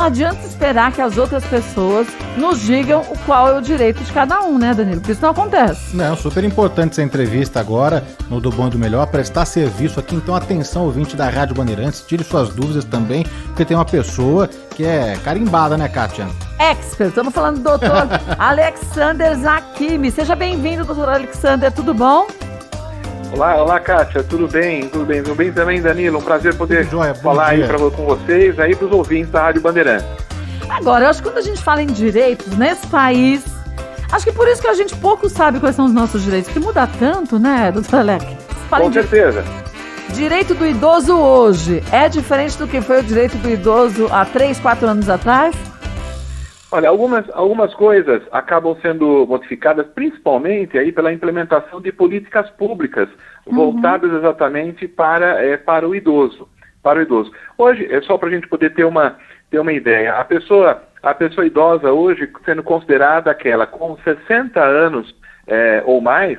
Não adianta esperar que as outras pessoas nos digam o qual é o direito de cada um, né, Danilo? Porque isso não acontece. Não, super importante essa entrevista agora, no Do Bom e do Melhor, prestar serviço aqui. Então, atenção, ouvinte da Rádio Bandeirantes, tire suas dúvidas também, porque tem uma pessoa que é carimbada, né, Kátia? Expert, estamos falando do doutor Alexander Zakimi. Seja bem-vindo, doutor Alexander, tudo bom? Olá, Kátia, tudo bem também, Danilo, um prazer poder falar aí com vocês, aí para os ouvintes da Rádio Bandeirantes. Agora, eu acho que quando a gente fala em direitos nesse país, acho que por isso que a gente pouco sabe quais são os nossos direitos, porque muda tanto, né, doutor Alex? Com certeza. Direito do idoso hoje é diferente do que foi o direito do idoso há 3, 4 anos atrás? Olha, algumas coisas acabam sendo modificadas principalmente aí pela implementação de políticas públicas voltadas exatamente para o idoso. Hoje, é só para a gente poder ter uma ideia, a pessoa idosa hoje, sendo considerada aquela com 60 anos ou mais,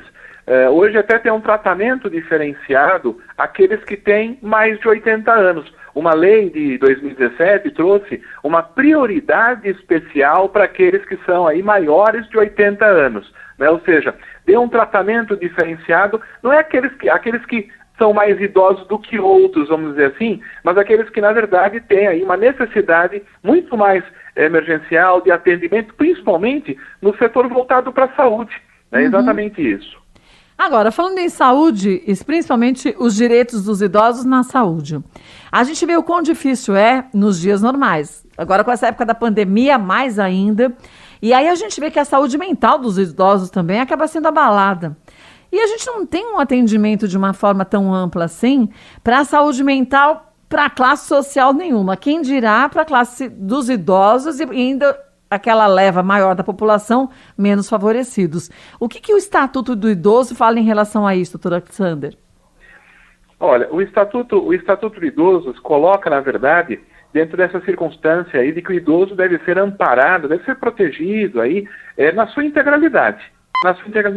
hoje até tem um tratamento diferenciado àqueles que têm mais de 80 anos. Uma lei de 2017 trouxe uma prioridade especial para aqueles que são aí maiores de 80 anos, né? Ou seja, deu um tratamento diferenciado, não é aqueles que são mais idosos do que outros, vamos dizer assim, mas aqueles que, na verdade, têm aí uma necessidade muito mais emergencial de atendimento, principalmente no setor voltado para a saúde. É exatamente isso. Agora, falando em saúde, e principalmente os direitos dos idosos na saúde, a gente vê o quão difícil é nos dias normais. Agora, com essa época da pandemia, mais ainda. E aí a gente vê que a saúde mental dos idosos também acaba sendo abalada. E a gente não tem um atendimento de uma forma tão ampla assim para a saúde mental para classe social nenhuma. Quem dirá para a classe dos idosos e ainda aquela leva maior da população menos favorecidos. O que o Estatuto do Idoso fala em relação a isso, doutor Alexander? Olha, o Estatuto do Idoso coloca, na verdade, dentro dessa circunstância aí de que o idoso deve ser amparado, deve ser protegido aí na sua integralidade,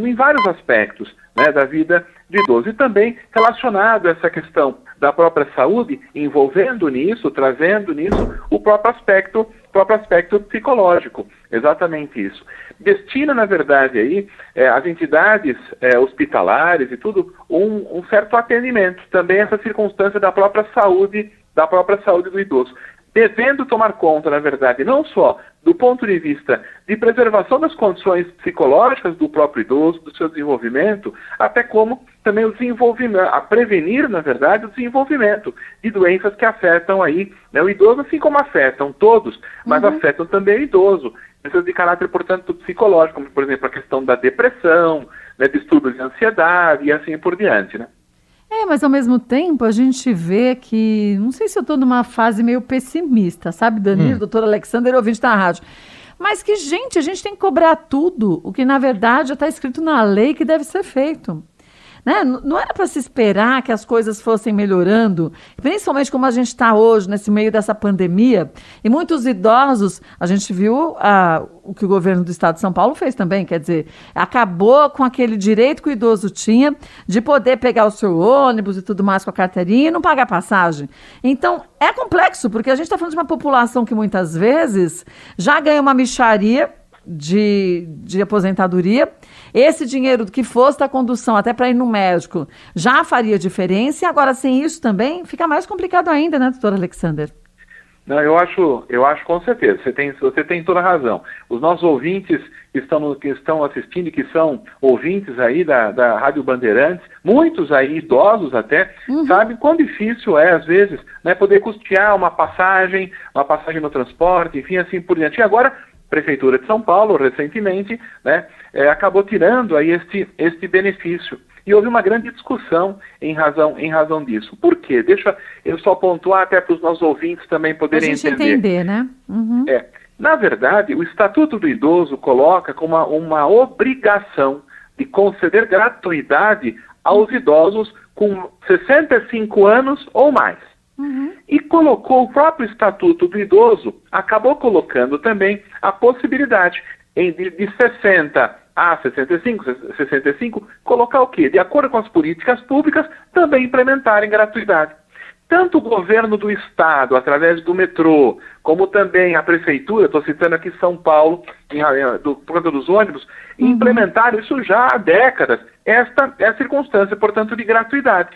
em vários aspectos, né, da vida do idoso. E também relacionado a essa questão da própria saúde, envolvendo nisso, trazendo nisso o próprio aspecto psicológico, exatamente isso. Destina, na verdade, aí, as entidades hospitalares e tudo, um certo atendimento, também essa circunstância da própria saúde do idoso, devendo tomar conta, na verdade, não só do ponto de vista de preservação das condições psicológicas do próprio idoso, do seu desenvolvimento, até como também o desenvolvimento, a prevenir, na verdade, o desenvolvimento de doenças que afetam aí, né, o idoso, assim como afetam todos, mas afetam também o idoso, doenças de caráter, portanto, psicológico, como, por exemplo, a questão da depressão, né, distúrbios de ansiedade e assim por diante, né? Mas ao mesmo tempo a gente vê que, não sei se eu estou numa fase meio pessimista, sabe, Danilo, doutor Alexander, ouvinte da rádio, mas que, gente, a gente tem que cobrar tudo, o que na verdade já está escrito na lei que deve ser feito. Né? Não era para se esperar que as coisas fossem melhorando, principalmente como a gente está hoje, nesse meio dessa pandemia, e muitos idosos, a gente viu o que o governo do estado de São Paulo fez também, quer dizer, acabou com aquele direito que o idoso tinha de poder pegar o seu ônibus e tudo mais com a carteirinha e não pagar passagem. Então, é complexo, porque a gente está falando de uma população que muitas vezes já ganha uma mixaria de aposentadoria. Esse dinheiro que fosse da condução até para ir no médico já faria diferença, e agora sem isso também fica mais complicado ainda, né, doutor Alexander? Não, eu acho com certeza, você tem toda a razão. Os nossos ouvintes que estão assistindo, que são ouvintes aí da Rádio Bandeirantes, muitos aí idosos até, sabem quão difícil é, às vezes, né, poder custear uma passagem no transporte, enfim, assim por diante. E agora, Prefeitura de São Paulo, recentemente, né, acabou tirando aí este benefício. E houve uma grande discussão em razão disso. Por quê? Deixa eu só pontuar até para os nossos ouvintes também poderem entender, né? Na verdade, o Estatuto do Idoso coloca como uma obrigação de conceder gratuidade aos idosos com 65 anos ou mais. E colocou o próprio Estatuto do Idoso, acabou colocando também a possibilidade de 60 a 65, colocar o quê? De acordo com as políticas públicas, também implementarem gratuidade. tanto o governo do estado, através do metrô, como também a prefeitura, estou citando aqui São Paulo, por conta dos ônibus, implementaram isso já há décadas. Esta é a circunstância, portanto, de gratuidade,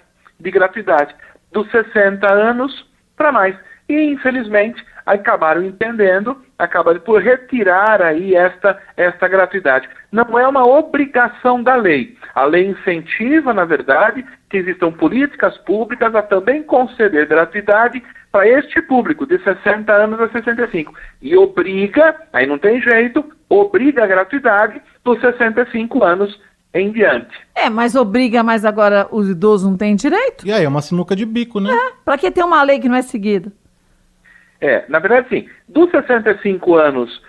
dos 60 anos para mais. E, infelizmente, acabaram entendendo, acabaram por retirar aí esta gratuidade. Não é uma obrigação da lei. A lei incentiva, na verdade, que existam políticas públicas a também conceder gratuidade para este público, de 60 anos a 65. E obriga, aí não tem jeito, obriga a gratuidade dos 65 anos em diante. Mas obriga, mas agora os idosos não têm direito? E aí, é uma sinuca de bico, né? Para que ter uma lei que não é seguida? Na verdade, sim. Dos 65 anos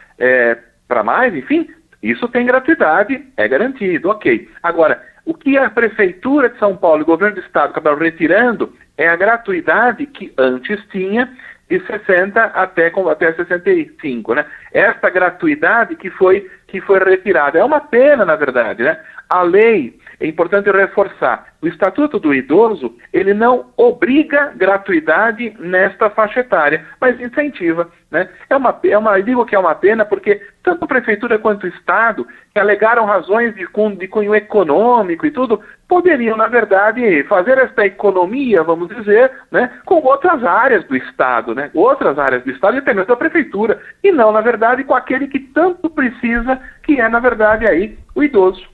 para mais, enfim, isso tem gratuidade, é garantido, ok. Agora, o que a Prefeitura de São Paulo e o Governo do Estado acabaram retirando é a gratuidade que antes tinha de 60 até 65, né? Esta gratuidade que foi retirada. É uma pena, na verdade, né? A lei, é importante reforçar, o Estatuto do Idoso, ele não obriga gratuidade nesta faixa etária, mas incentiva, né? Eu digo que é uma pena porque tanto a Prefeitura quanto o Estado, que alegaram razões de cunho econômico e tudo, poderiam, na verdade, fazer esta economia, vamos dizer, né, com outras áreas do Estado, né? Outras áreas do Estado e até mesmo da Prefeitura, e não, na verdade, com aquele que tanto precisa, que é, na verdade, aí o idoso.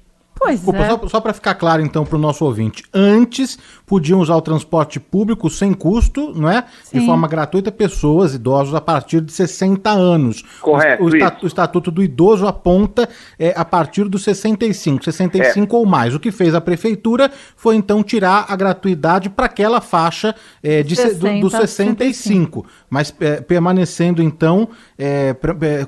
Desculpa, só para ficar claro então para o nosso ouvinte, antes podiam usar o transporte público sem custo, não é? Sim. De forma gratuita, pessoas, idosos a partir de 60 anos. Correto, o Estatuto do Idoso aponta a partir dos 65 ou mais. O que fez a Prefeitura foi então tirar a gratuidade para aquela faixa dos 65, mas permanecendo então,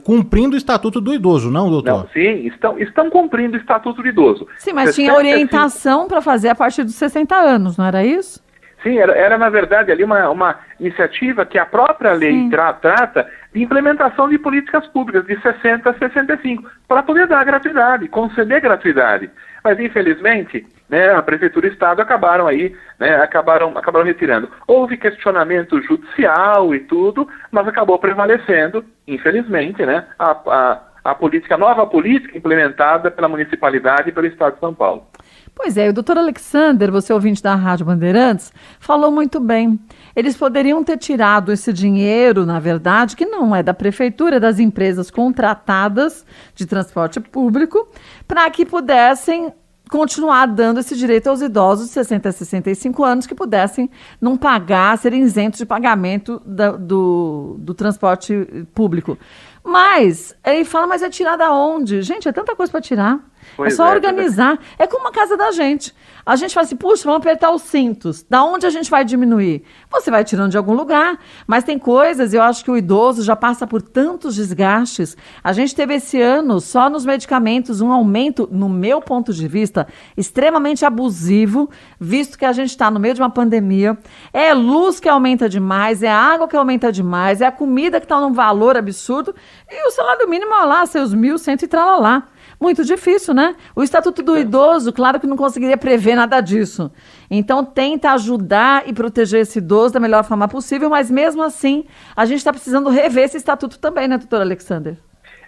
cumprindo o Estatuto do Idoso, não, doutor? Não, sim, estão cumprindo o Estatuto do Idoso. Sim, mas tinha orientação para fazer a partir dos 60 anos, não era isso? Sim, era na verdade ali uma iniciativa que a própria lei trata de implementação de políticas públicas de 60 a 65, para poder dar gratuidade, conceder gratuidade. Mas infelizmente, né, a Prefeitura e o Estado acabaram aí, né, acabaram retirando. Houve questionamento judicial e tudo, mas acabou prevalecendo, infelizmente, né, a nova política implementada pela municipalidade e pelo Estado de São Paulo. Pois é, o doutor Alexander, você ouvinte da Rádio Bandeirantes, falou muito bem. Eles poderiam ter tirado esse dinheiro, na verdade, que não é da prefeitura, é das empresas contratadas de transporte público, para que pudessem continuar dando esse direito aos idosos de 60 a 65 anos que pudessem não pagar, serem isentos de pagamento do transporte público. Mas, ele fala, mas é tirar da onde? Gente, é tanta coisa para tirar. É só organizar. É como a casa da gente. A gente fala assim, puxa, vamos apertar os cintos. Da onde a gente vai diminuir? Você vai tirando de algum lugar. Mas tem coisas, eu acho que o idoso já passa por tantos desgastes. A gente teve esse ano, só nos medicamentos, um aumento, no meu ponto de vista, extremamente abusivo, visto que a gente está no meio de uma pandemia. É luz que aumenta demais, é água que aumenta demais, é a comida que está num valor absurdo. E o salário mínimo, olha lá, seus 1.100 e tralalá. Muito difícil, né? O Estatuto do Idoso, claro que não conseguiria prever nada disso. Então, tenta ajudar e proteger esse idoso da melhor forma possível, mas mesmo assim, a gente está precisando rever esse estatuto também, né, doutor Alexander?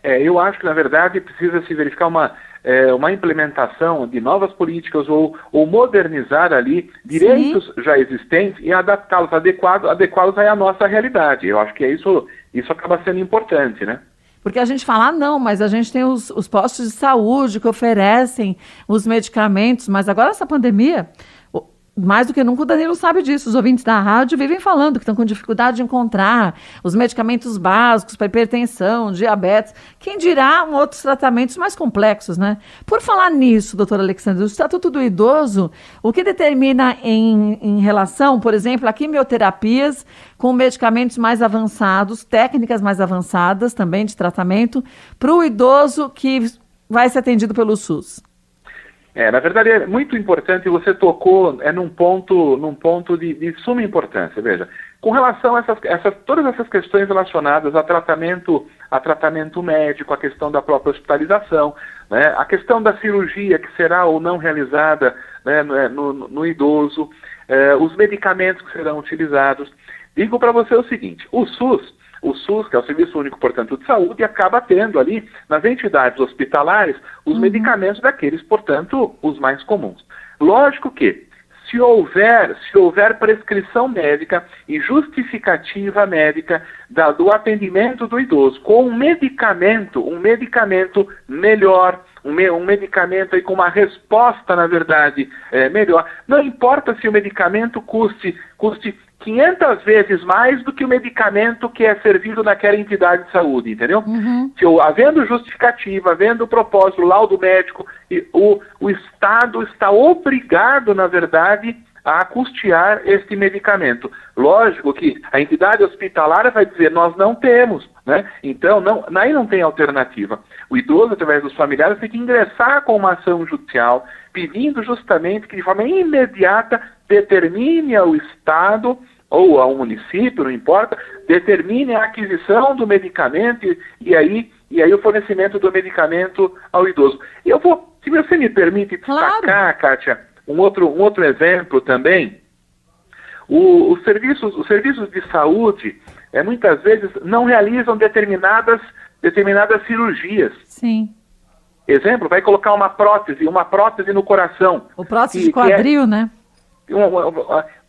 Eu acho que, na verdade, precisa se verificar uma implementação de novas políticas ou modernizar ali direitos já existentes e adaptá-los, adequá-los à nossa realidade. Eu acho que isso acaba sendo importante, né? Porque a gente fala, não, mas a gente tem os postos de saúde que oferecem os medicamentos, mas agora essa pandemia, mais do que nunca o Danilo sabe disso, os ouvintes da rádio vivem falando que estão com dificuldade de encontrar os medicamentos básicos para hipertensão, diabetes, quem dirá outros tratamentos mais complexos, né? Por falar nisso, doutor Alexandre, o Estatuto do Idoso, o que determina em relação, por exemplo, a quimioterapias com medicamentos mais avançados, técnicas mais avançadas também de tratamento, para o idoso que vai ser atendido pelo SUS? Na verdade é muito importante, você tocou num ponto de suma importância. Veja, com relação a todas essas questões relacionadas a tratamento a tratamento médico, a questão da própria hospitalização, né, a questão da cirurgia que será ou não realizada, né, no idoso, os medicamentos que serão utilizados. Digo para você o seguinte, o SUS, que é o Serviço Único, portanto, de Saúde, acaba tendo ali, nas entidades hospitalares, os medicamentos daqueles, portanto, os mais comuns. Lógico que, se houver prescrição médica e justificativa médica do atendimento do idoso com um medicamento melhor, um medicamento aí com uma resposta, na verdade, melhor. Não importa se o medicamento custe 500 vezes mais do que o medicamento que é servido naquela entidade de saúde, entendeu? Se havendo justificativa, havendo propósito, laudo médico, o Estado está obrigado, na verdade, a custear este medicamento. Lógico que a entidade hospitalar vai dizer, nós não temos, né? Então, aí não tem alternativa. O idoso, através dos familiares, tem que ingressar com uma ação judicial, pedindo justamente que, de forma imediata, determine ao Estado ou ao município, não importa, determine a aquisição do medicamento e aí o fornecimento do medicamento ao idoso. Eu vou, se você me permite destacar, Kátia, um outro exemplo também. Os serviços de saúde, muitas vezes, não realizam determinadas cirurgias. Sim. Exemplo, vai colocar uma prótese no coração. O prótese de quadril, né?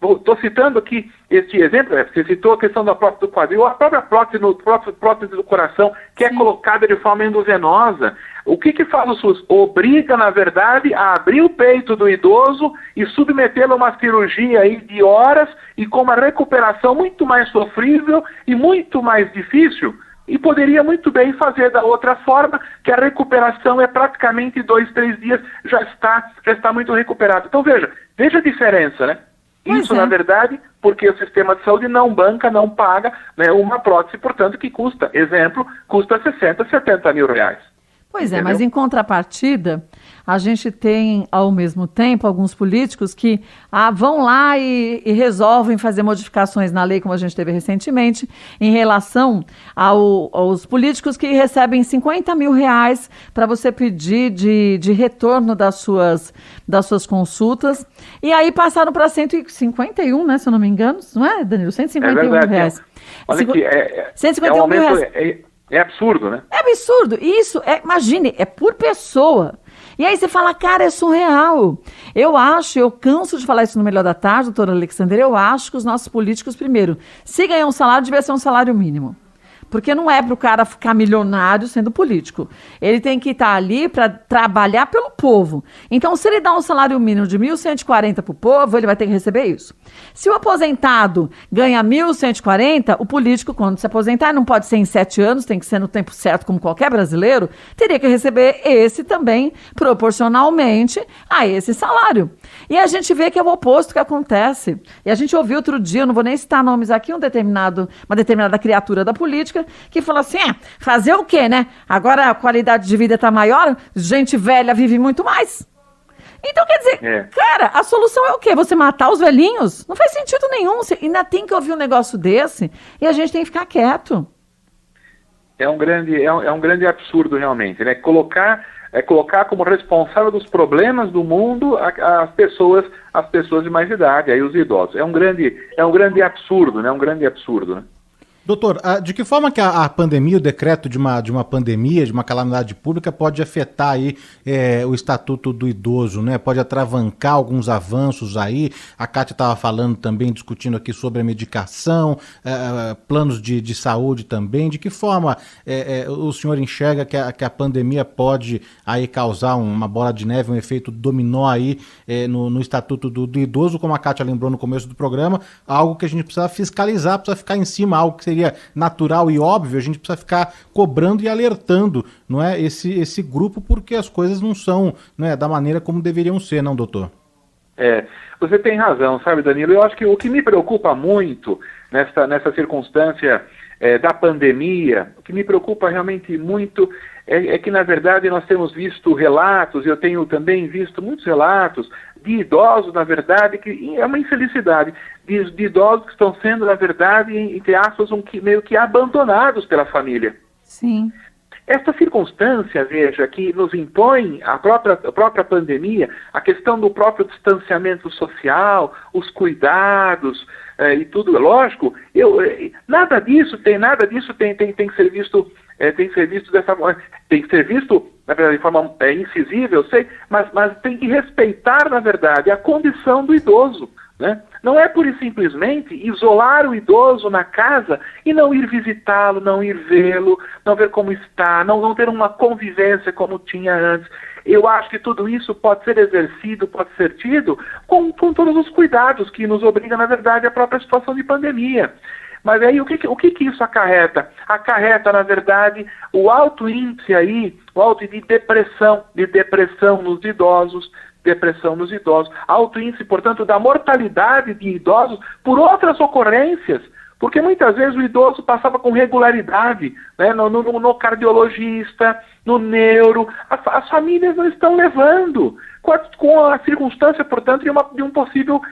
Estou citando aqui este exemplo, você citou a questão da prótese do quadril, a própria prótese do coração, que é colocada de forma endovenosa. O que faz o SUS? Obriga, na verdade, a abrir o peito do idoso e submetê-lo a uma cirurgia aí de horas e com uma recuperação muito mais sofrível e muito mais difícil. E poderia muito bem fazer da outra forma, que a recuperação é praticamente 2-3 dias, já está muito recuperado. Então veja a diferença, né? Isso, na verdade, porque o sistema de saúde não banca, não paga, né, uma prótese, portanto, que custa 60, 70 mil reais. Pois é, mas em contrapartida, a gente tem, ao mesmo tempo, alguns políticos que vão lá e resolvem fazer modificações na lei, como a gente teve recentemente, em relação aos políticos que recebem 50 mil reais para você pedir de retorno das suas consultas. E aí passaram para 151, né, se eu não me engano, não é, Danilo? 151 mil reais. Olha aqui, 151 mil reais. É absurdo, né? É absurdo. Isso, imagine, é por pessoa. E aí você fala, cara, é surreal. Eu canso de falar isso no Melhor da Tarde, doutora Alexandre, eu acho que os nossos políticos, primeiro, se ganhar um salário, devia ser um salário mínimo. Porque não é para o cara ficar milionário sendo político. Ele tem que estar ali para trabalhar pelo povo. Então, se ele dá um salário mínimo de 1.140 para o povo, ele vai ter que receber isso. Se o aposentado ganha 1.140, o político, quando se aposentar, não pode ser em 7 anos, tem que ser no tempo certo, como qualquer brasileiro, teria que receber esse também, proporcionalmente a esse salário. E a gente vê que é o oposto que acontece. E a gente ouviu outro dia, eu não vou nem citar nomes aqui, uma determinada criatura da política, que falou assim, fazer o quê, né? Agora a qualidade de vida está maior, gente velha vive muito mais. Então, quer dizer, cara, a solução é o quê? Você matar os velhinhos? Não faz sentido nenhum. Você ainda tem que ouvir um negócio desse e a gente tem que ficar quieto. É um grande absurdo, realmente, né? Colocar como responsável dos problemas do mundo as pessoas de mais idade, aí os idosos. É um grande absurdo, né? Um grande absurdo, né? Doutor, de que forma que a pandemia, o decreto de uma pandemia, de uma calamidade pública, pode afetar aí o Estatuto do Idoso, né? Pode atravancar alguns avanços aí. A Kátia estava falando também, discutindo aqui sobre a medicação, planos de saúde também. De que forma o senhor enxerga que a pandemia pode aí causar uma bola de neve, um efeito dominó aí no Estatuto do Idoso, como a Kátia lembrou no começo do programa, algo que a gente precisa fiscalizar, precisa ficar em cima, algo que seria natural e óbvio, a gente precisa ficar cobrando e alertando, não é, esse grupo, porque as coisas não são, né, da maneira como deveriam ser, não, doutor? Você tem razão, sabe, Danilo? Eu acho que o que me preocupa muito nessa circunstância da pandemia, o que me preocupa realmente muito é que, na verdade, nós temos visto relatos, eu tenho também visto muitos relatos de idosos, na verdade, que é uma infelicidade, de idosos que estão sendo, na verdade, entre aspas, meio que abandonados pela família. Sim. Esta circunstância, veja, que nos impõe a própria pandemia, a questão do próprio distanciamento social, os cuidados e tudo, lógico, nada disso tem que ser visto, tem que ser visto dessa, tem que ser visto, na verdade, de forma incisiva, eu sei, mas tem que respeitar, na verdade, a condição do idoso, né? Não é pura e simplesmente isolar o idoso na casa e não ir visitá-lo, não ir vê-lo, não ver como está, não ter uma convivência como tinha antes. Eu acho que tudo isso pode ser exercido, pode ser tido com todos os cuidados que nos obriga, na verdade, a própria situação de pandemia. Mas aí o que isso acarreta? Acarreta, na verdade, o alto índice aí, o alto de depressão nos idosos, alto índice, portanto, da mortalidade de idosos por outras ocorrências, porque muitas vezes o idoso passava com regularidade, né, no cardiologista, no neuro, as famílias não estão levando, com a circunstância, portanto, de um possível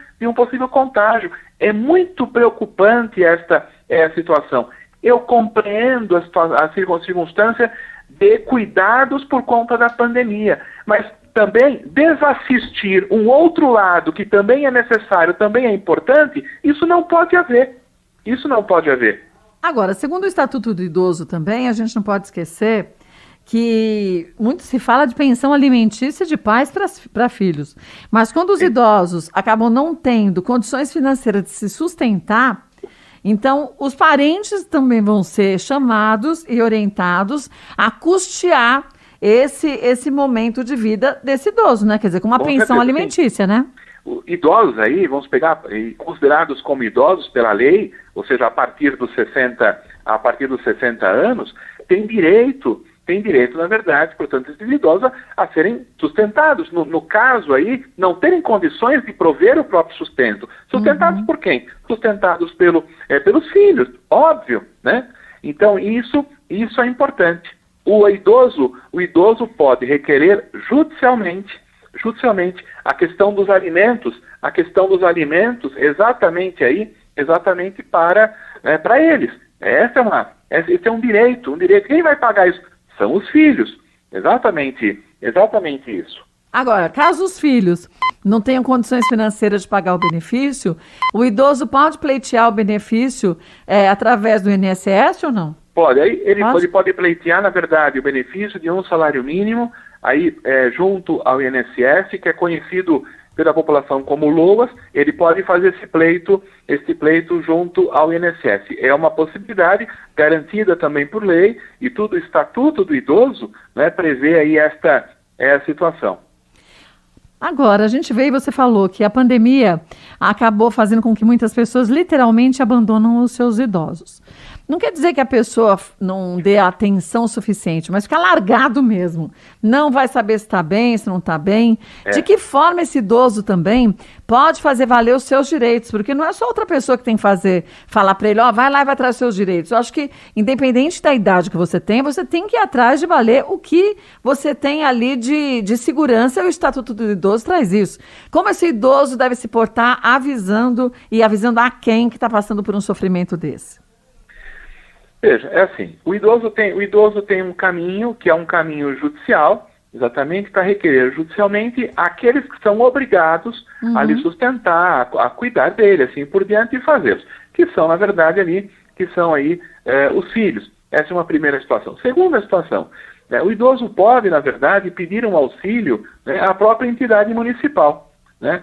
contágio. É muito preocupante esta situação. Eu compreendo a circunstância de cuidados por conta da pandemia, mas também desassistir um outro lado que também é necessário, também é importante, isso não pode haver. Agora, segundo o Estatuto do Idoso também, a gente não pode esquecer que muito se fala de pensão alimentícia de pais para filhos. Mas quando os idosos acabam não tendo condições financeiras de se sustentar, então os parentes também vão ser chamados e orientados a custear esse momento de vida desse idoso, né? Quer dizer, com uma pensão alimentícia, né? Idosos aí, vamos pegar, considerados como idosos pela lei, ou seja, a partir dos 60 anos, tem direito, na verdade, portanto, esses idosos a serem sustentados. No caso aí, não terem condições de prover o próprio sustento. Sustentados por quem? Sustentados pelos filhos, óbvio, né? Então, isso é importante. O idoso pode requerer judicialmente a questão dos alimentos exatamente para eles. Esse é um direito. Quem vai pagar isso? São os filhos. Exatamente isso. Agora, caso os filhos não tenham condições financeiras de pagar o benefício, o idoso pode pleitear o benefício através do INSS ou não? Pode. Aí ele pode pleitear, na verdade, o benefício de um salário mínimo, aí junto ao INSS, que é conhecido pela população como LOAS, ele pode fazer esse pleito junto ao INSS. É uma possibilidade garantida também por lei, e tudo o Estatuto do Idoso, né, prevê aí esta situação. Agora, a gente veio e você falou que a pandemia acabou fazendo com que muitas pessoas literalmente abandonam os seus idosos. Não quer dizer que a pessoa não dê atenção suficiente, mas fica largado mesmo. Não vai saber se está bem, se não está bem. De que forma esse idoso também pode fazer valer os seus direitos? Porque não é só outra pessoa que tem que falar para ele, vai lá e vai atrás dos seus direitos. Eu acho que, independente da idade que você tem que ir atrás de valer o que você tem ali de segurança. E o Estatuto do Idoso traz isso. Como esse idoso deve se portar avisando a quem que está passando por um sofrimento desse? Veja, é assim, o idoso tem um caminho, que é um caminho judicial, exatamente, para requerer judicialmente aqueles que são obrigados a lhe sustentar, a cuidar dele, assim por diante, e fazê-los, que são, na verdade, os filhos. Essa é uma primeira situação. Segunda situação, o idoso pode, na verdade, pedir um auxílio, à própria entidade municipal, né?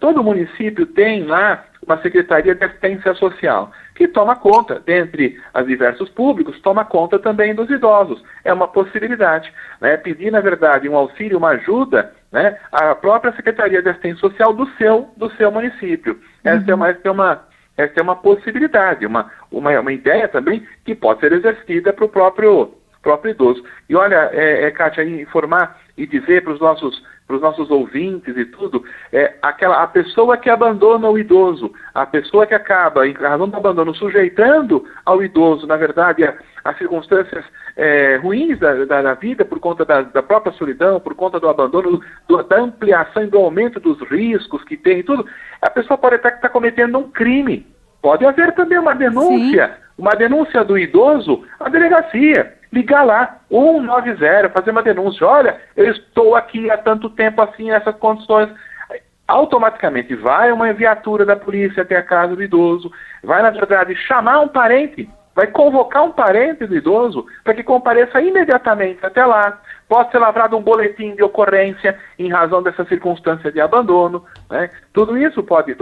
Todo município tem lá uma Secretaria de Assistência Social, que toma conta, dentre os diversos públicos, toma conta também dos idosos. É uma possibilidade, né? Pedir, na verdade, um auxílio, uma ajuda, né, à própria Secretaria de Assistência Social do seu município. Essa é uma possibilidade, uma ideia também que pode ser exercida para o próprio idoso. E olha, Kátia, informar e dizer para os nossos ouvintes e tudo, a pessoa que abandona o idoso, a pessoa que acaba, em razão do abandono, sujeitando ao idoso, na verdade, a circunstâncias ruins da vida, por conta da própria solidão, por conta do abandono, da ampliação e do aumento dos riscos que tem e tudo, a pessoa pode até estar cometendo um crime. Pode haver também uma denúncia, Uma denúncia do idoso, a delegacia, ligar lá, 190, fazer uma denúncia. Olha, eu estou aqui há tanto tempo assim, nessas condições. Automaticamente vai uma viatura da polícia até a casa do idoso, vai, na verdade, chamar um parente, vai convocar um parente do idoso para que compareça imediatamente até lá. Pode ser lavrado um boletim de ocorrência em razão dessa circunstância de abandono, né? Tudo isso pode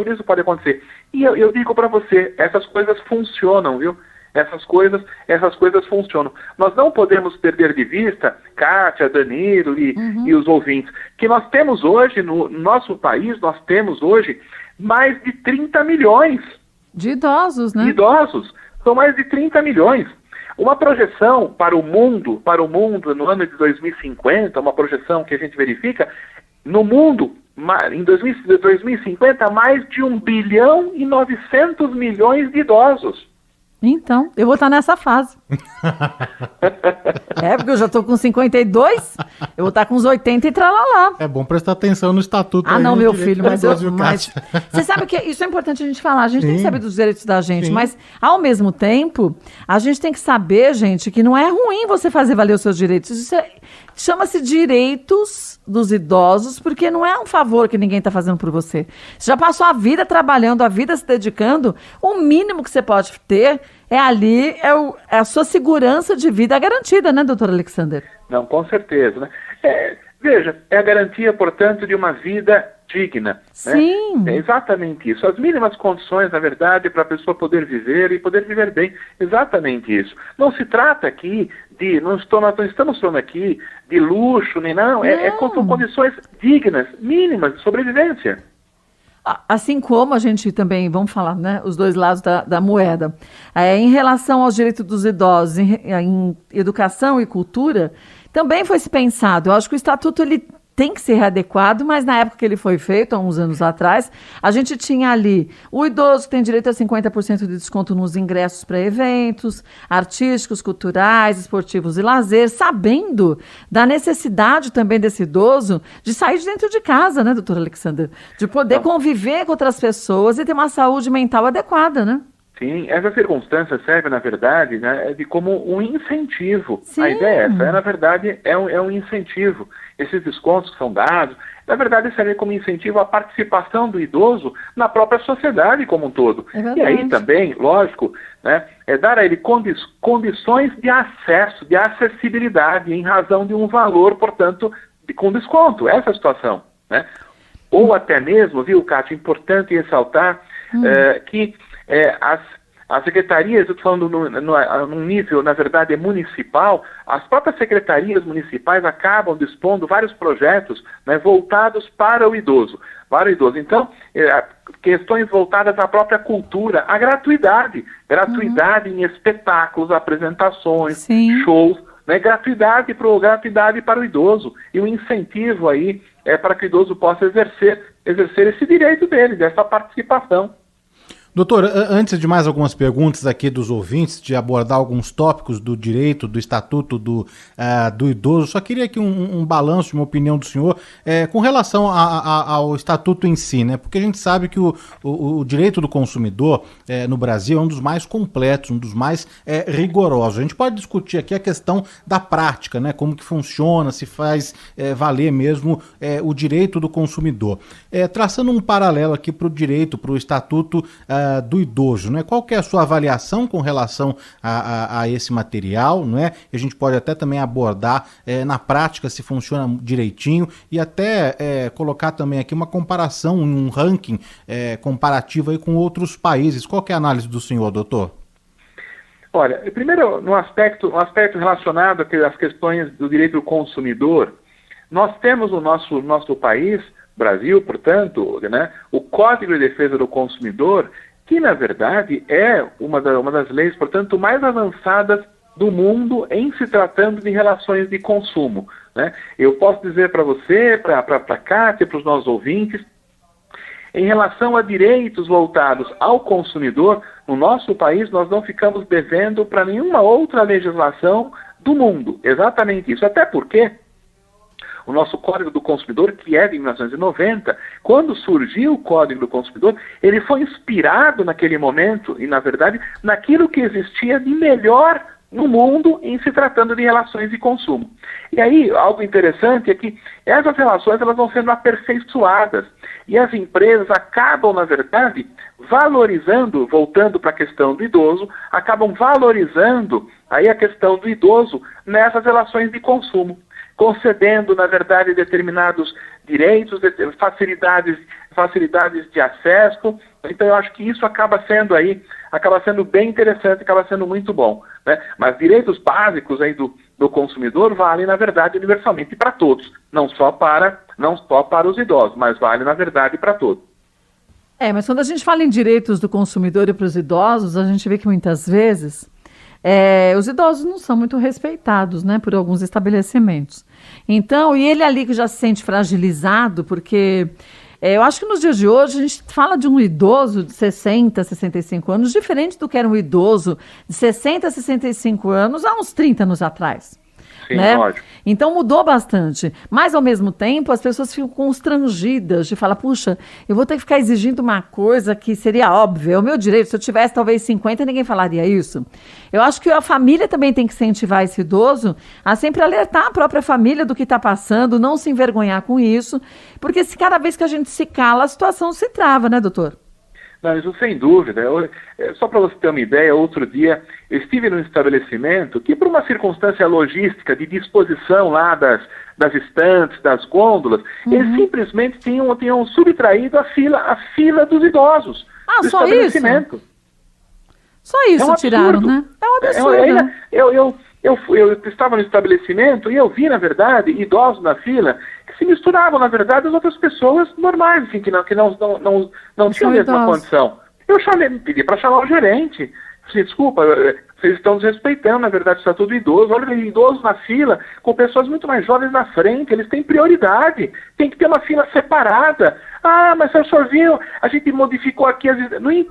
acontecer. E eu digo para você, essas coisas funcionam, viu? Essas coisas funcionam. Nós não podemos perder de vista, Kátia, Danilo e os ouvintes, que nós temos hoje, no nosso país, nós temos hoje mais de 30 milhões de idosos, né? São mais de 30 milhões. Uma projeção para o mundo no ano de 2050, uma projeção que a gente verifica, no mundo, em 2050, mais de 1 bilhão e 900 milhões de idosos. Então, eu vou estar nessa fase. Porque eu já estou com 52, eu vou estar com uns 80 e tralalá. É bom prestar atenção no estatuto. Não, meu filho, mas você sabe que isso é importante a gente falar, a gente tem que saber dos direitos da gente, mas ao mesmo tempo, a gente tem que saber, gente, que não é ruim você fazer valer os seus direitos. Isso chama-se direitos dos idosos, porque não é um favor que ninguém está fazendo por você. Você já passou a vida trabalhando, a vida se dedicando, o mínimo que você pode ter é a sua segurança de vida garantida, né, doutor Alexander? Não, com certeza, né? Veja, é a garantia, portanto, de uma vida digna. Sim. Né? É exatamente isso. As mínimas condições, na verdade, para a pessoa poder viver e poder viver bem. Exatamente isso. Não se trata aqui nós não estamos falando aqui de luxo, nem não. São condições dignas, mínimas de sobrevivência. Assim como a gente também, vamos falar, né, os dois lados da moeda. Em relação aos direitos dos idosos, em educação e cultura, também foi se pensado. Eu acho que o Estatuto ele tem que ser readequado, mas na época que ele foi feito, há uns anos atrás, a gente tinha ali o idoso que tem direito a 50% de desconto nos ingressos para eventos artísticos, culturais, esportivos e lazer, sabendo da necessidade também desse idoso de sair de dentro de casa, né, doutor Alexander? De poder conviver com outras pessoas e ter uma saúde mental adequada, né? Sim, essa circunstância serve, na verdade, né, como um incentivo. Sim. A ideia é essa, na verdade, é um incentivo. Esses descontos que são dados, na verdade, servem como incentivo à participação do idoso na própria sociedade como um todo. E aí também, lógico, né, dar a ele condições de acesso, de acessibilidade, em razão de um valor, portanto, com desconto. Essa é a situação, né? Ou até mesmo, viu, Kátia, importante ressaltar que as secretarias, eu estou falando num nível, na verdade, municipal, as próprias secretarias municipais acabam dispondo vários projetos, né, voltados para o idoso. Então, questões voltadas à própria cultura, à gratuidade em espetáculos, apresentações, shows, né, gratuidade para o idoso, e um incentivo aí para que o idoso possa exercer esse direito dele, dessa participação. Doutor, antes de mais algumas perguntas aqui dos ouvintes, de abordar alguns tópicos do direito, do estatuto do idoso, só queria aqui um balanço, uma opinião do senhor com relação ao estatuto em si, né? Porque a gente sabe que o direito do consumidor no Brasil é um dos mais completos, um dos mais rigorosos. A gente pode discutir aqui a questão da prática, né? Como que funciona, se faz valer mesmo o direito do consumidor. Traçando um paralelo aqui para o direito, para o estatuto do idoso, né? Qual que é a sua avaliação com relação a esse material, não é? A gente pode até também abordar na prática se funciona direitinho e até colocar também aqui uma comparação, um ranking comparativo aí com outros países. Qual que é a análise do senhor, doutor? Olha, primeiro, no aspecto relacionado às questões do direito do consumidor, nós temos no nosso país, Brasil, portanto, né, o Código de Defesa do Consumidor, que, na verdade, é uma das leis, portanto, mais avançadas do mundo em se tratando de relações de consumo, né? Eu posso dizer para você, para a Kátia, para os nossos ouvintes, em relação a direitos voltados ao consumidor, no nosso país nós não ficamos devendo para nenhuma outra legislação do mundo. Exatamente isso. Até porque o nosso Código do Consumidor, que é de 1990, quando surgiu o Código do Consumidor, ele foi inspirado naquele momento e, na verdade, naquilo que existia de melhor no mundo em se tratando de relações de consumo. E aí, algo interessante é que essas relações elas vão sendo aperfeiçoadas e as empresas acabam, na verdade, valorizando, voltando para a questão do idoso, acabam valorizando aí a questão do idoso nessas relações de consumo, concedendo, na verdade, determinados direitos, facilidades de acesso. Então, eu acho que isso acaba sendo bem interessante, acaba sendo muito bom, né? Mas direitos básicos aí do consumidor valem, na verdade, universalmente para todos, não só para os idosos, mas vale, na verdade, para todos. Mas quando a gente fala em direitos do consumidor e para os idosos, a gente vê que muitas vezes os idosos não são muito respeitados, né, por alguns estabelecimentos. Então, e ele ali que já se sente fragilizado, porque eu acho que nos dias de hoje a gente fala de um idoso de 60, 65 anos, diferente do que era um idoso de 60, 65 anos há uns 30 anos atrás. Sim, né? Lógico. Então mudou bastante. Mas, ao mesmo tempo, as pessoas ficam constrangidas de falar, puxa, eu vou ter que ficar exigindo uma coisa que seria óbvia, é o meu direito. Se eu tivesse talvez 50, ninguém falaria isso. Eu acho que a família também tem que incentivar esse idoso a sempre alertar a própria família do que está passando, não se envergonhar com isso, porque se cada vez que a gente se cala, a situação se trava, né, doutor? Não, isso sem dúvida. Só para você ter uma ideia, outro dia eu estive num estabelecimento que, por uma circunstância logística de disposição lá das estantes, das gôndolas, eles simplesmente tinham subtraído a fila dos idosos. Ah, do só estabelecimento. isso? Só isso tiraram, né? É um absurdo. Eu estava no estabelecimento e eu vi, na verdade, idosos na fila que se misturavam, na verdade, às outras pessoas normais, assim, que não tinham a mesma condição. Eu pedi para chamar o gerente. Falei, desculpa, vocês estão desrespeitando, na verdade, está tudo idoso. Olha, idosos na fila, com pessoas muito mais jovens na frente, eles têm prioridade, tem que ter uma fila separada. Ah, mas o senhor viu, a gente modificou aqui,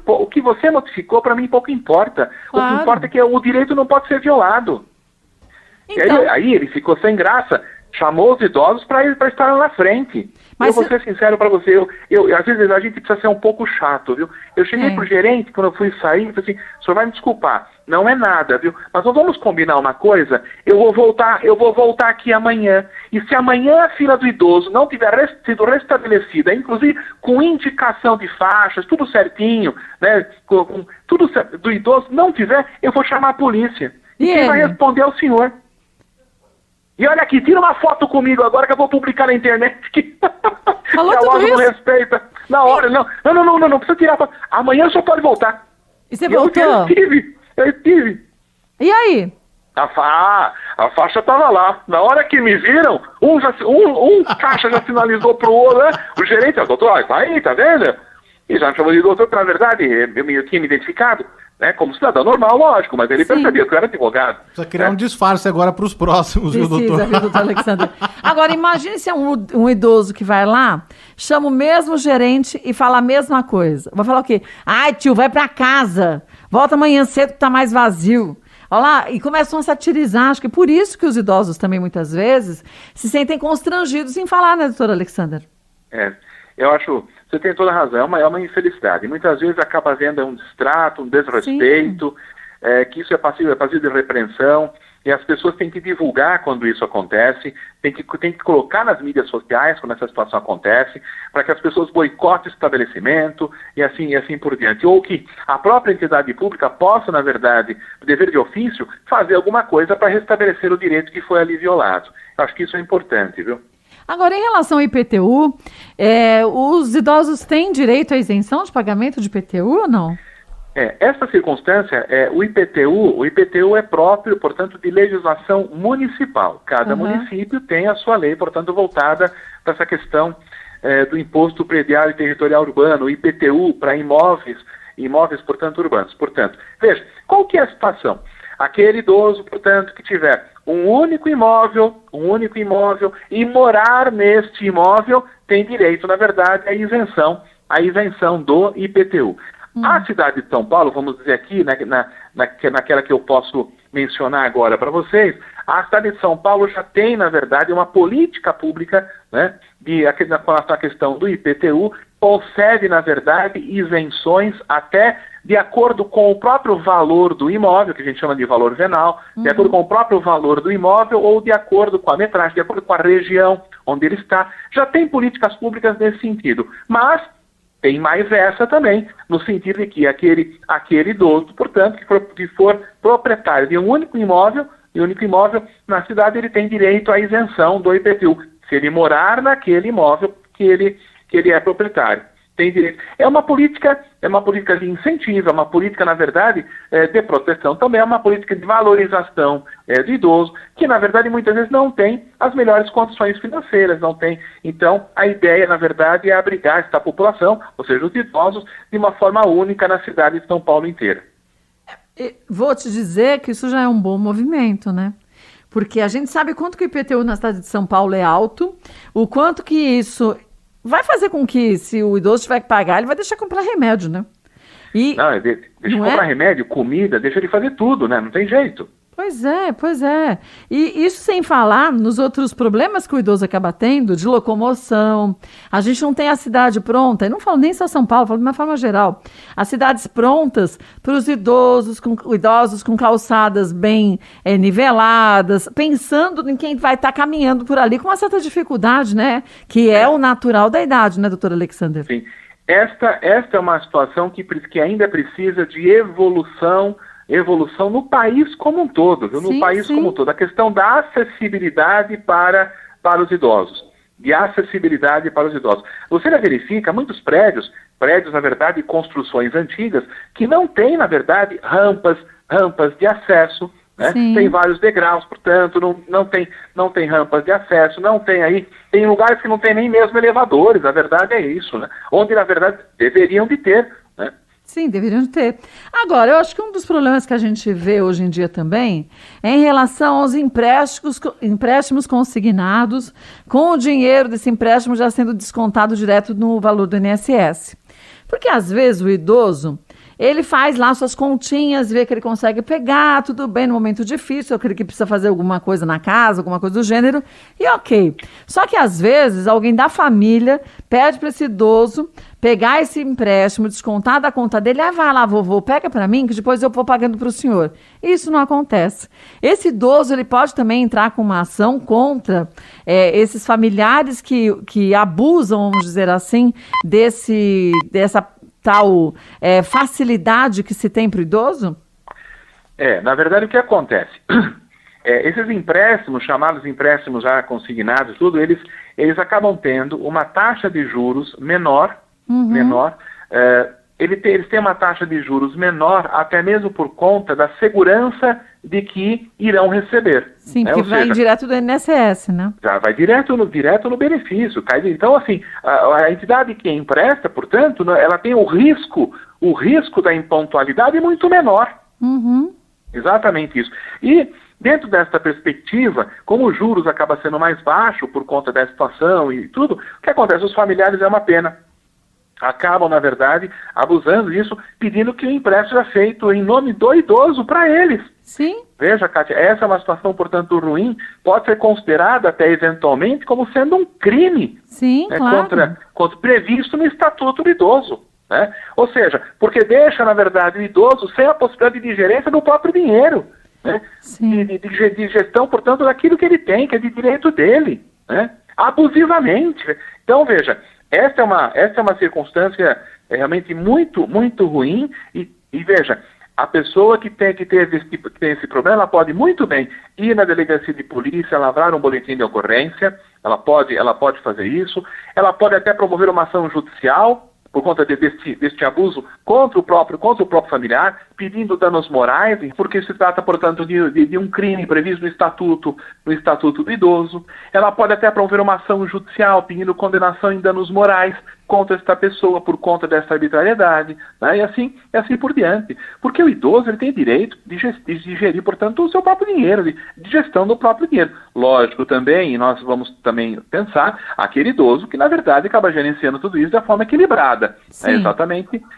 o que você modificou, para mim pouco importa. Claro. O que importa é que o direito não pode ser violado. Então... Aí ele ficou sem graça, chamou os idosos para estar lá na frente. Mas eu vou ser sincero para você, às vezes a gente precisa ser um pouco chato, viu? Eu cheguei pro gerente, quando eu fui sair, falei assim, o senhor vai me desculpar, não é nada, viu? Mas nós vamos combinar uma coisa, eu vou voltar aqui amanhã, e se amanhã a fila do idoso não tiver sido restabelecida, inclusive com indicação de faixas, tudo certinho, né? Com tudo certo, do idoso não tiver, eu vou chamar a polícia. E quem vai responder é o senhor. E olha aqui, tira uma foto comigo agora que eu vou publicar na internet. Falou tudo isso? Não respeita. Na hora, não precisa tirar a foto. Amanhã o senhor pode voltar. E você voltou? Eu estive. E aí? A faixa estava lá. Na hora que me viram, um caixa já sinalizou pro outro, né? O gerente, doutor, tá aí, tá vendo? E já me chamou de doutor, porque na verdade eu tinha me identificado. Né, como cidadão normal, lógico, mas ele percebia que eu era advogado. Precisa criar um disfarce agora para os próximos, viu, doutor? Viu, doutor Alexandre? Agora, imagine se é um idoso que vai lá, chama o mesmo gerente e fala a mesma coisa. Vai falar o quê? Ai, tio, vai para casa, volta amanhã cedo que tá mais vazio. Olha lá, e começam a satirizar. Acho que é por isso que os idosos também, muitas vezes, se sentem constrangidos em falar, né, doutor Alexandre? Eu acho, você tem toda a razão, é uma infelicidade. Muitas vezes acaba havendo um distrato, um desrespeito, que isso é passível de repreensão, e as pessoas têm que divulgar quando isso acontece, tem que colocar nas mídias sociais quando essa situação acontece, para que as pessoas boicotem o estabelecimento e assim por diante. Ou que a própria entidade pública possa, na verdade, dever de ofício, fazer alguma coisa para restabelecer o direito que foi ali violado. Eu acho que isso é importante, viu? Agora, em relação ao IPTU, os idosos têm direito à isenção de pagamento de IPTU ou não? Essa circunstância, o IPTU é próprio, portanto, de legislação municipal. Cada município tem a sua lei, portanto, voltada para essa questão do Imposto Predial e Territorial Urbano, o IPTU para imóveis, portanto, urbanos. Portanto, veja, qual que é a situação? Aquele idoso, portanto, que tiver um único imóvel e morar neste imóvel tem direito, na verdade, à isenção do IPTU. A cidade de São Paulo, vamos dizer aqui, naquela que eu posso mencionar agora para vocês, A cidade de São Paulo já tem, na verdade, uma política pública, né, com relação à questão do IPTU, concede, na verdade, isenções até de acordo com o próprio valor do imóvel, que a gente chama de valor venal, de acordo com o próprio valor do imóvel ou de acordo com a metragem, de acordo com a região onde ele está. Já tem políticas públicas nesse sentido, mas tem mais essa também, no sentido de que aquele idoso, portanto, que for proprietário de um único imóvel na cidade, ele tem direito à isenção do IPTU, se ele morar naquele imóvel que ele é proprietário. Tem direito. É uma política de incentivo, é uma política, na verdade, de proteção, também é uma política de valorização do idoso, que, na verdade, muitas vezes não tem as melhores condições financeiras, não tem. Então, a ideia, na verdade, é abrigar esta população, ou seja, os idosos, de uma forma única na cidade de São Paulo inteira. Vou te dizer que isso já é um bom movimento, né? Porque a gente sabe quanto que o IPTU na cidade de São Paulo é alto, o quanto que isso vai fazer com que, se o idoso tiver que pagar, ele vai deixar de comprar remédio, né? Deixa de comprar remédio, comida, deixa de fazer tudo, né? Não tem jeito. Pois é. E isso sem falar nos outros problemas que o idoso acaba tendo, de locomoção. A gente não tem a cidade pronta, e não falo nem só São Paulo, falo de uma forma geral. As cidades prontas para os idosos com calçadas bem niveladas, pensando em quem vai estar caminhando por ali com uma certa dificuldade, né? Que é o natural da idade, né, doutor Alexander? Sim. Esta é uma situação que ainda precisa de evolução no país como um todo, viu? No país como um todo. A questão da acessibilidade para os idosos. De acessibilidade para os idosos. Você verifica muitos prédios, na verdade, construções antigas, que não têm, na verdade, rampas de acesso, né? Tem vários degraus, portanto, não tem rampas de acesso, tem lugares que não tem nem mesmo elevadores, a verdade é isso, né? Onde, na verdade, deveriam de ter, né? Sim, deveriam ter. Agora, eu acho que um dos problemas que a gente vê hoje em dia também é em relação aos empréstimos consignados, com o dinheiro desse empréstimo já sendo descontado direto no valor do INSS. Porque, às vezes, o idoso, ele faz lá suas continhas, vê que ele consegue pegar, tudo bem, no momento difícil, aquele que precisa fazer alguma coisa na casa, alguma coisa do gênero, e ok. Só que, às vezes, alguém da família pede para esse idoso pegar esse empréstimo, descontar da conta dele, vai lá, vovô, pega para mim, que depois eu vou pagando para o senhor. Isso não acontece. Esse idoso, ele pode também entrar com uma ação contra esses familiares que abusam, vamos dizer assim, dessa tal facilidade que se tem para o idoso? Na verdade, o que acontece? Esses empréstimos, chamados empréstimos já consignados, tudo, eles acabam tendo uma taxa de juros menor, eles têm uma taxa de juros menor, até mesmo por conta da segurança de que irão receber. Sim, porque vai direto do INSS, né? Já vai direto no benefício. Então, assim, a entidade que empresta, portanto, ela tem o risco da impontualidade muito menor. Exatamente isso. E, dentro dessa perspectiva, como os juros acabam sendo mais baixos por conta da situação e tudo, o que acontece? Os familiares é uma pena. Acabam, na verdade, abusando disso, pedindo que o empréstimo seja feito em nome do idoso para eles. Sim. Veja, Kátia, essa é uma situação, portanto, ruim, pode ser considerada até eventualmente como sendo um crime. Sim, claro. contra previsto no Estatuto do Idoso. Né? Ou seja, porque deixa, na verdade, o idoso sem a possibilidade de gerência do próprio dinheiro. Né? De gestão, portanto, daquilo que ele tem, que é de direito dele. Né? Abusivamente. Então, veja, essa é uma circunstância realmente muito, muito ruim e veja, a pessoa que tem esse problema, ela pode muito bem ir na delegacia de polícia, lavrar um boletim de ocorrência, ela pode fazer isso, ela pode até promover uma ação judicial por conta deste abuso contra o próprio familiar, pedindo danos morais, porque se trata, portanto, de um crime previsto no Estatuto do Idoso. Ela pode até promover uma ação judicial pedindo condenação em danos morais contra esta pessoa por conta dessa arbitrariedade, né? E assim por diante. Porque o idoso ele tem direito de gerir, portanto, o seu próprio dinheiro, de gestão do próprio dinheiro. Lógico também, e nós vamos também pensar, aquele idoso que, na verdade, acaba gerenciando tudo isso da forma equilibrada. É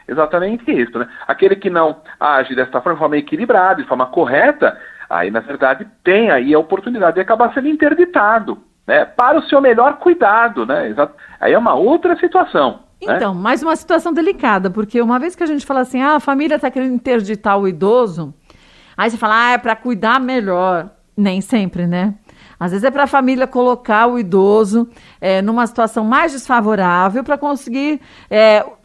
exatamente isso. Né? Aquele que não age desta forma, de forma equilibrada, de forma correta, Aí, na verdade, tem aí a oportunidade de acabar sendo interditado, né, para o seu melhor cuidado, né? Aí é uma outra situação. Então, mais uma situação delicada, porque uma vez que a gente fala assim, a família está querendo interditar o idoso, aí você fala, é para cuidar melhor. Nem sempre, né? Às vezes é para a família colocar o idoso numa situação mais desfavorável para conseguir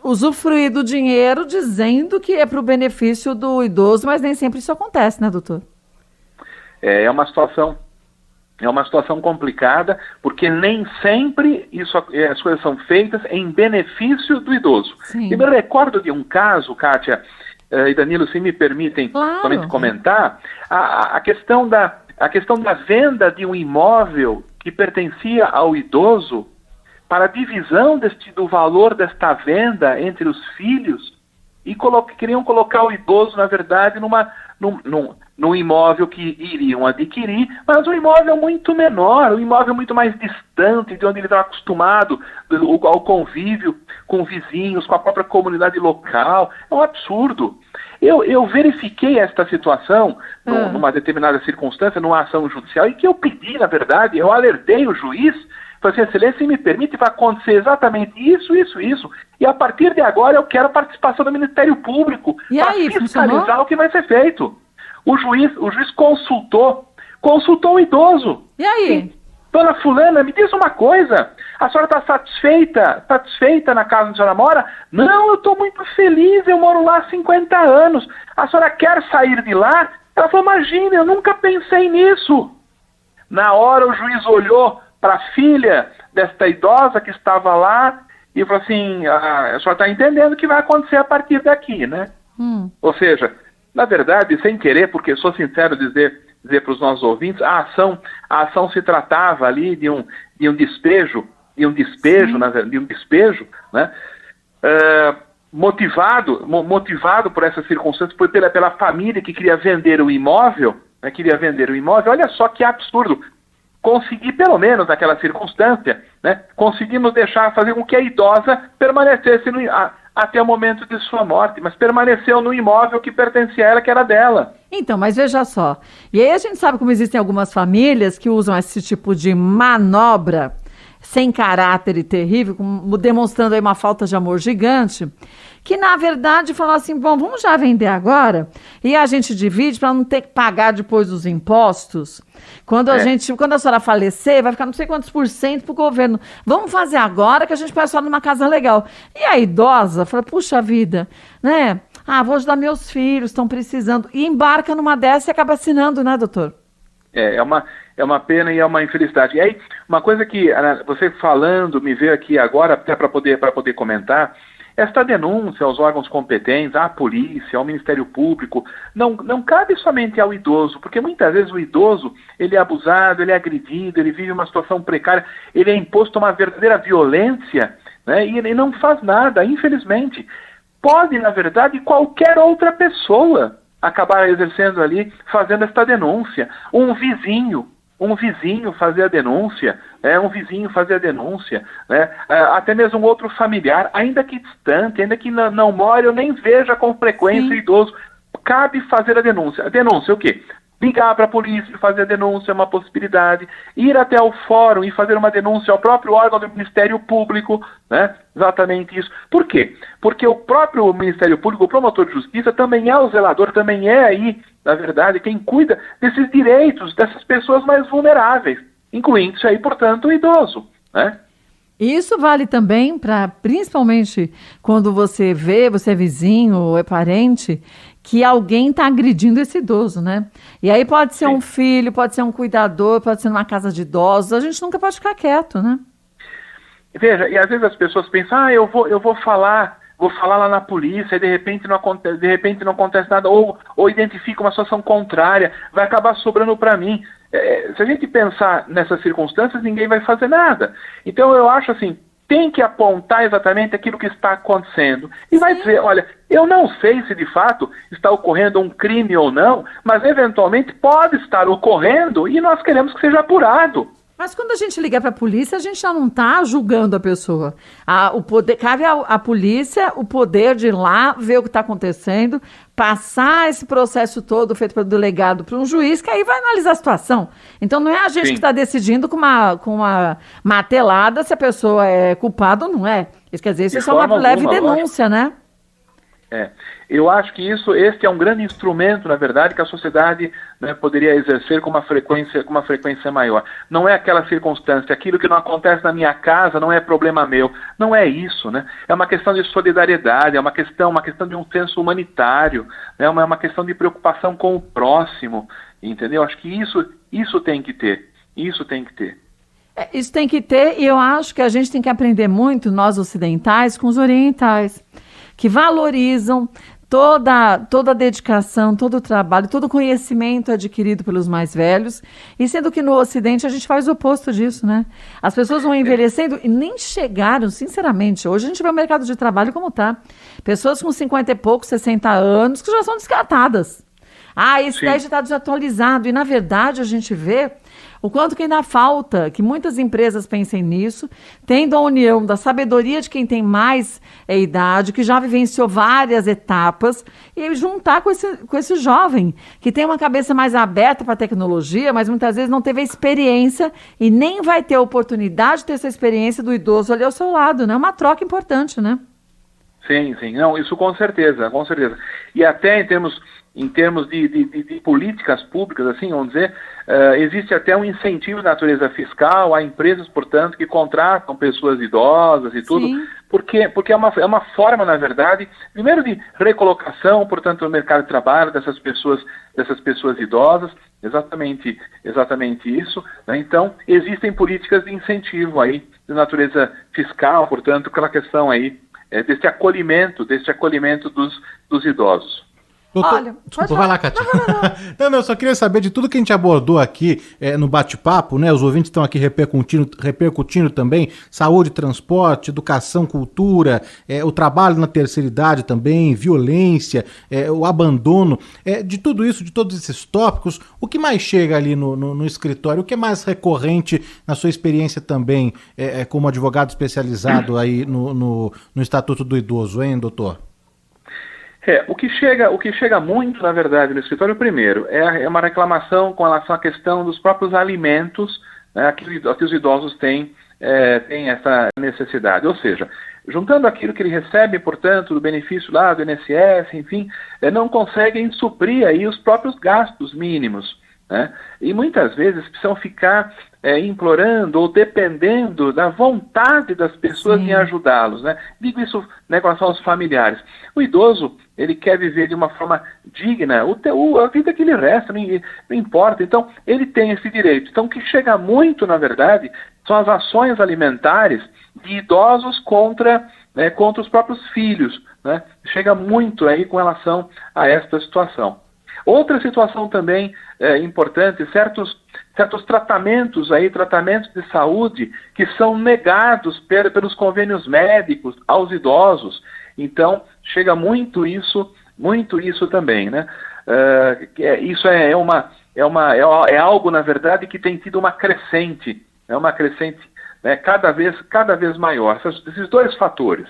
usufruir do dinheiro dizendo que é para o benefício do idoso, mas nem sempre isso acontece, né, doutor? É uma situação complicada, porque nem sempre as coisas são feitas em benefício do idoso. Sim. E me recordo de um caso, Kátia e Danilo, se me permitem somente comentar, a questão da venda de um imóvel que pertencia ao idoso, para a divisão do valor desta venda entre os filhos, e queriam colocar o idoso, na verdade, num imóvel que iriam adquirir, mas um imóvel muito menor, um imóvel muito mais distante de onde ele estava acostumado, ao convívio com vizinhos, com a própria comunidade local. É um absurdo. Eu verifiquei esta situação numa determinada circunstância, numa ação judicial, e que eu pedi, na verdade, eu alertei o juiz, falei assim, excelência, se me permite, vai acontecer exatamente isso, e a partir de agora eu quero a participação do Ministério Público para fiscalizar o que vai ser feito. O juiz consultou o idoso. E aí? Dona fulana, me diz uma coisa, a senhora está satisfeita na casa onde a senhora mora? Não, eu estou muito feliz, eu moro lá há 50 anos. A senhora quer sair de lá? Ela falou, imagina, eu nunca pensei nisso. Na hora o juiz olhou para a filha desta idosa que estava lá e falou assim, a senhora está entendendo o que vai acontecer a partir daqui, né? Ou seja, na verdade, sem querer, porque sou sincero dizer para os nossos ouvintes, a ação se tratava ali de um despejo, né? Motivado por essas circunstâncias, pela família que queria vender o imóvel, né? Olha só que absurdo. Conseguir, pelo menos naquela circunstância, né? Conseguimos fazer com que a idosa permanecesse até o momento de sua morte, mas permaneceu no imóvel que pertencia a ela, que era dela. Então, mas veja só, e aí a gente sabe como existem algumas famílias que usam esse tipo de manobra sem caráter e terrível, demonstrando aí uma falta de amor gigante, que na verdade falam assim, bom, vamos já vender agora e a gente divide para não ter que pagar depois os impostos. Quando a senhora falecer, vai ficar não sei quantos % para o governo. Vamos fazer agora que a gente põe a senhora numa casa legal. E a idosa fala, puxa vida, né? Vou ajudar meus filhos, estão precisando. E embarca numa dessa e acaba assinando, né, doutor? É uma pena e é uma infelicidade. E aí, uma coisa que você falando, me veio aqui agora, até para poder comentar, esta denúncia aos órgãos competentes, à polícia, ao Ministério Público, não cabe somente ao idoso, porque muitas vezes o idoso, ele é abusado, ele é agredido, ele vive uma situação precária, ele é imposto a uma verdadeira violência, né, e ele não faz nada, infelizmente. Pode, na verdade, qualquer outra pessoa acabar exercendo ali, fazendo esta denúncia. Um vizinho fazer a denúncia, né? Até mesmo um outro familiar, ainda que distante, ainda que não more, eu nem veja com frequência o idoso, cabe fazer a denúncia. A denúncia o quê? Ligar para a polícia e fazer a denúncia é uma possibilidade, ir até o fórum e fazer uma denúncia ao próprio órgão do Ministério Público, né? Exatamente isso. Por quê? Porque o próprio Ministério Público, o promotor de justiça, também é o zelador, também é aí, na verdade, quem cuida desses direitos dessas pessoas mais vulneráveis, incluindo-se aí, portanto, o idoso, né? Isso vale também para, principalmente, quando você é vizinho ou é parente, que alguém está agredindo esse idoso, né? E aí pode ser um filho, pode ser um cuidador, pode ser numa casa de idosos, a gente nunca pode ficar quieto, né? Veja, e às vezes as pessoas pensam, eu vou falar lá na polícia, e de repente não acontece nada, ou identifica uma situação contrária, vai acabar sobrando para mim. Se a gente pensar nessas circunstâncias, ninguém vai fazer nada. Então eu acho assim, tem que apontar exatamente aquilo que está acontecendo. E vai dizer, olha, eu não sei se de fato está ocorrendo um crime ou não, mas eventualmente pode estar ocorrendo e nós queremos que seja apurado. Mas quando a gente liga para a polícia, a gente já não está julgando a pessoa. Cabe à polícia o poder de ir lá, ver o que está acontecendo, passar esse processo todo feito pelo delegado para um juiz, que aí vai analisar a situação. Então não é a gente que está decidindo com uma martelada se a pessoa é culpada ou não é. Isso quer dizer, isso é só uma leve denúncia, né? Eu acho que este é um grande instrumento, na verdade, que a sociedade, né, poderia exercer com uma frequência maior. Não é aquela circunstância, aquilo que não acontece na minha casa não é problema meu. Não é isso, né? É uma questão de solidariedade, é uma questão de um senso humanitário, né? É uma questão de preocupação com o próximo, entendeu? Acho que isso tem que ter. Isso tem que ter. Isso tem que ter, e eu acho que a gente tem que aprender muito, nós ocidentais, com os orientais, que valorizam toda a dedicação, todo o trabalho, todo o conhecimento adquirido pelos mais velhos, e sendo que no Ocidente a gente faz o oposto disso, né? As pessoas vão envelhecendo e nem chegaram, sinceramente, hoje a gente vê o mercado de trabalho como está. Pessoas com 50 e poucos, 60 anos, que já são descartadas. Esse daí já está desatualizado, e na verdade a gente vê o quanto que ainda falta que muitas empresas pensem nisso, tendo a união da sabedoria de quem tem mais idade, que já vivenciou várias etapas, e juntar com esse jovem, que tem uma cabeça mais aberta para a tecnologia, mas muitas vezes não teve a experiência e nem vai ter a oportunidade de ter essa experiência do idoso ali ao seu lado, né? Uma troca importante, né? Sim. Não, isso com certeza. E até em termos de políticas públicas, assim, vamos dizer, existe até um incentivo de natureza fiscal a empresas, portanto, que contratam pessoas idosas e tudo, porque é uma forma, na verdade, primeiro de recolocação, portanto, no mercado de trabalho dessas pessoas idosas, exatamente isso, né? Então, existem políticas de incentivo aí, de natureza fiscal, portanto, aquela questão aí, desse acolhimento dos idosos. Doutor, olha, desculpa, vai lá, Cátia. Não, eu só queria saber de tudo que a gente abordou aqui no bate-papo, né? Os ouvintes estão aqui repercutindo também, saúde, transporte, educação, cultura, o trabalho na terceira idade também, violência, o abandono, de tudo isso, de todos esses tópicos, o que mais chega ali no escritório, o que é mais recorrente na sua experiência também como advogado especializado aí no Estatuto do Idoso, hein, doutor? O que chega muito, na verdade, no escritório, primeiro, é uma reclamação com relação à questão dos próprios alimentos, né, que os idosos têm essa necessidade. Ou seja, juntando aquilo que ele recebe, portanto, do benefício lá do INSS, enfim, não conseguem suprir aí os próprios gastos mínimos, né? E muitas vezes precisam ficar implorando ou dependendo da vontade das pessoas em ajudá-los, né? Digo isso, né, com relação aos familiares. O idoso, ele quer viver de uma forma digna, a vida que lhe resta, não importa. Então, ele tem esse direito. Então, o que chega muito, na verdade, são as ações alimentares de idosos contra os próprios filhos, né? Chega muito aí com relação a esta situação. Outra situação também importante, certos tratamentos de saúde que são negados pelos convênios médicos aos idosos. Então, chega muito isso também, né? Isso é algo, na verdade, que tem tido uma crescente, né, cada vez maior. Esses dois fatores.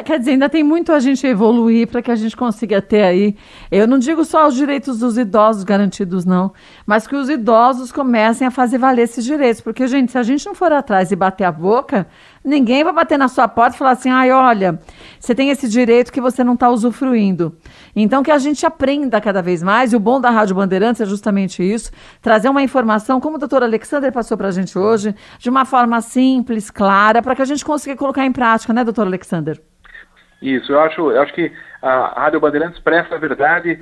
Quer dizer, ainda tem muito a gente evoluir para que a gente consiga ter aí, eu não digo só os direitos dos idosos garantidos não, mas que os idosos comecem a fazer valer esses direitos, porque, gente, se a gente não for atrás e bater a boca, ninguém vai bater na sua porta e falar assim, olha, você tem esse direito que você não está usufruindo. Então, que a gente aprenda cada vez mais, e o bom da Rádio Bandeirantes é justamente isso, trazer uma informação, como o doutor Alexandre passou para a gente hoje, de uma forma simples, clara, para que a gente consiga colocar em prática, né, doutor Alexandre? Isso, eu acho que a Rádio Bandeirantes presta, na verdade,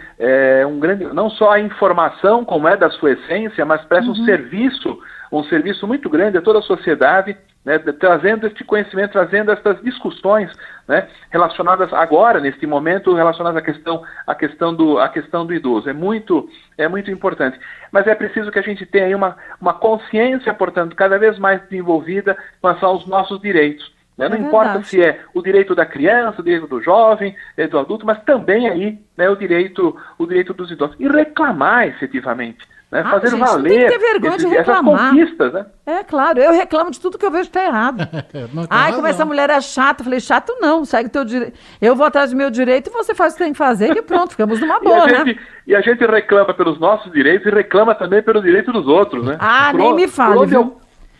não só a informação, como é da sua essência, mas presta um serviço muito grande a toda a sociedade, né, trazendo este conhecimento, trazendo essas discussões, né, relacionadas agora, neste momento, relacionadas à questão do idoso. É muito importante. Mas é preciso que a gente tenha aí uma consciência, portanto, cada vez mais desenvolvida com relação aos nossos direitos. Não importa se é o direito da criança, o direito do jovem, do adulto, mas também aí, né, o direito dos idosos. E reclamar efetivamente, né? Fazer gente, valer tem que ter vergonha de reclamar. Essas conquistas, né? É claro, eu reclamo de tudo que eu vejo que tá errado. Como essa mulher é chata. Eu falei, chato não, segue teu direito. Eu vou atrás do meu direito e você faz o que tem que fazer e pronto, ficamos numa boa, né? E a gente reclama pelos nossos direitos e reclama também pelo direito dos outros, né? Nem me fale, viu?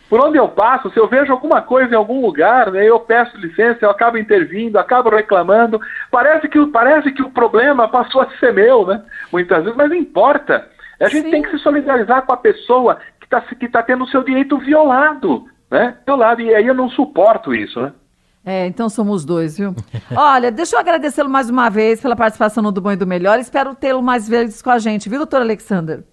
Por onde eu passo, se eu vejo alguma coisa em algum lugar, né, eu peço licença, eu acabo intervindo, acabo reclamando. Parece que o problema passou a ser meu, né? Muitas vezes, mas não importa. A gente tem que se solidarizar com a pessoa que tá tendo o seu direito violado, né? E aí eu não suporto isso, né? Então somos dois, viu? Olha, deixa eu agradecê-lo mais uma vez pela participação no Do Bom e do Melhor. Espero tê-lo mais vezes com a gente, viu, doutor Alexander?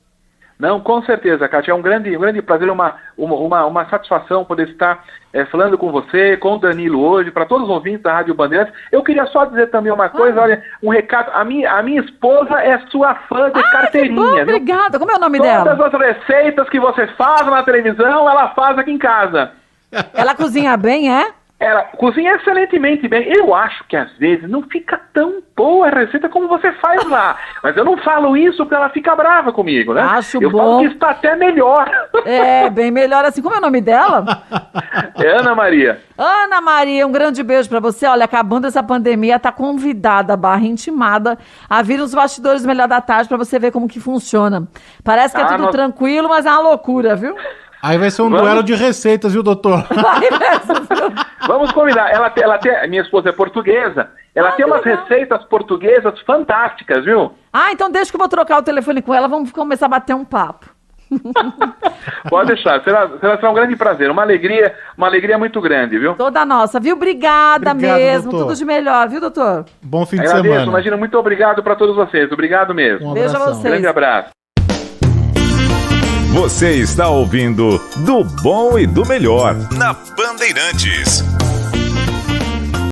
Não, com certeza, Kátia. É um grande prazer, uma satisfação poder estar falando com você, com o Danilo hoje, para todos os ouvintes da Rádio Bandeirantes. Eu queria só dizer também uma coisa, olha, um recado. A minha esposa é sua fã de carteirinha. Que bom, obrigada. Como é o nome dela? Todas as receitas que você faz na televisão, ela faz aqui em casa. Ela cozinha bem, é? Ela cozinha excelentemente bem. Eu acho que às vezes não fica tão boa a receita como você faz lá. Mas eu não falo isso porque ela fica brava comigo, né? Eu falo que está até melhor. Bem melhor assim. Como é o nome dela? É Ana Maria. Ana Maria, um grande beijo pra você. Olha, acabando essa pandemia, tá convidada, intimada, a vir nos bastidores do Melhor da Tarde pra você ver como que funciona. Parece que é tudo tranquilo, mas é uma loucura, viu? Aí vai ser um duelo de receitas, viu, doutor? Vamos combinar. Ela tem, minha esposa é portuguesa, ela tem umas receitas portuguesas fantásticas, viu? Então deixa que eu vou trocar o telefone com ela, vamos começar a bater um papo. Pode deixar, será um grande prazer, uma alegria muito grande, viu? Toda nossa, viu? Obrigado mesmo, doutor. Tudo de melhor, viu, doutor? Bom fim de semana. Imagina, muito obrigado para todos vocês, obrigado mesmo. Beijo a vocês. Grande abraço. Você está ouvindo Do Bom e do Melhor na Bandeirantes.